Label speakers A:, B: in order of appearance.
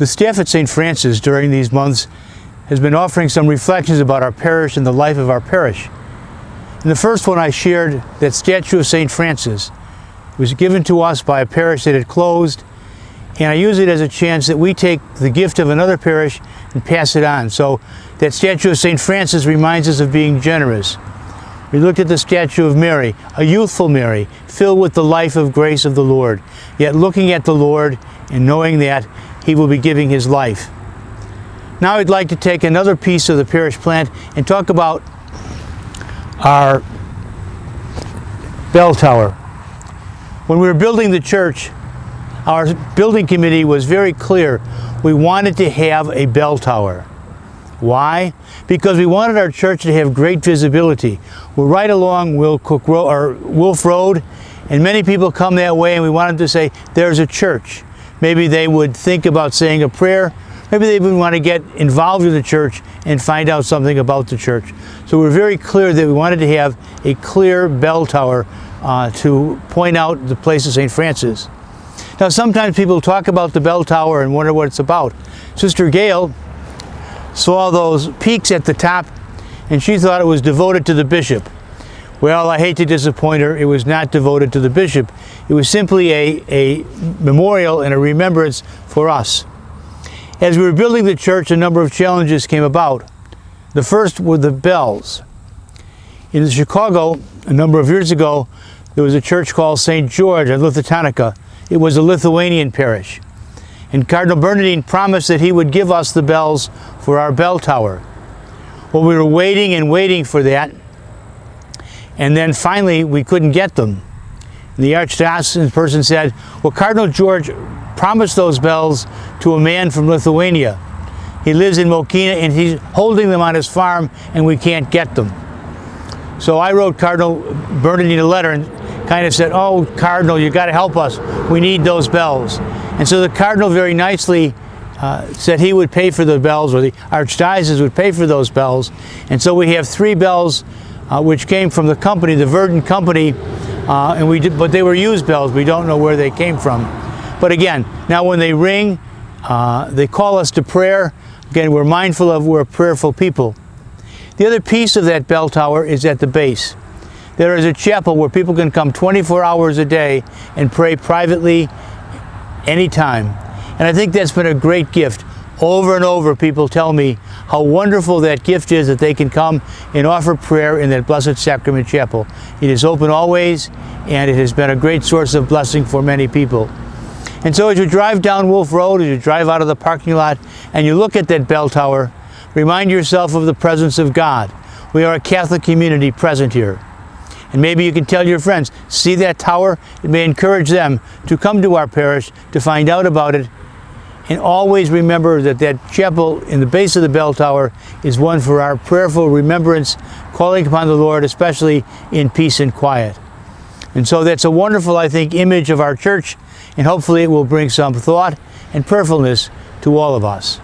A: The staff at St. Francis during these months has been offering some reflections about our parish and the life of our parish. In the first one I shared that statue of St. Francis. It was given to us by a parish that had closed, and I use it as a chance that we take the gift of another parish and pass it on. So that statue of St. Francis reminds us of being generous. We looked at the statue of Mary, a youthful Mary, filled with the life of grace of the Lord, yet looking at the Lord and knowing that He will be giving His life. Now I'd like to take another piece of the parish plant and talk about our bell tower. When we were building the church, our building committee was very clear. We wanted to have a bell tower. Why? Because we wanted our church to have great visibility. We're right along Wolf Road, and many people come that way, and we wanted to say, there's a church. Maybe they would think about saying a prayer. Maybe they would want to get involved in the church and find out something about the church. So we're very clear that we wanted to have a clear bell tower to point out the place of St. Francis. Now sometimes people talk about the bell tower and wonder what it's about. Sister Gail saw those peaks at the top and she thought it was devoted to the bishop. Well, I hate to disappoint her, it was not devoted to the bishop. It was simply a memorial and a remembrance for us. As we were building the church, a number of challenges came about. The first were the bells. In Chicago, a number of years ago, there was a church called St. George at Lithotonica. It was a Lithuanian parish. And Cardinal Bernardine promised that he would give us the bells for our bell tower. Well, we were waiting and waiting for that. And then finally, we couldn't get them. And the archdiocesan person said, well, Cardinal George promised those bells to a man from Lithuania. He lives in Mokina and he's holding them on his farm and we can't get them. So I wrote Cardinal Bernardine a letter and kind of said, oh, Cardinal, you got to help us. We need those bells. And so the Cardinal very nicely said he would pay for the bells, or the archdiocese would pay for those bells. And so we have 3 bells which came from the company, the Verdant Company, but they were used bells. We don't know where they came from. But again, now when they ring, they call us to prayer. Again, we're mindful of we're a prayerful people. The other piece of that bell tower is at the base. There is a chapel where people can come 24 hours a day and pray privately anytime. And I think that's been a great gift. Over and over, people tell me how wonderful that gift is that they can come and offer prayer in that Blessed Sacrament Chapel. It is open always, and it has been a great source of blessing for many people. And so as you drive down Wolf Road, as you drive out of the parking lot, and you look at that bell tower, remind yourself of the presence of God. We are a Catholic community present here. And maybe you can tell your friends, see that tower? It may encourage them to come to our parish to find out about it. And always remember that that chapel in the base of the bell tower is one for our prayerful remembrance, calling upon the Lord, especially in peace and quiet. And so that's a wonderful, I think, image of our church, and hopefully it will bring some thought and prayerfulness to all of us.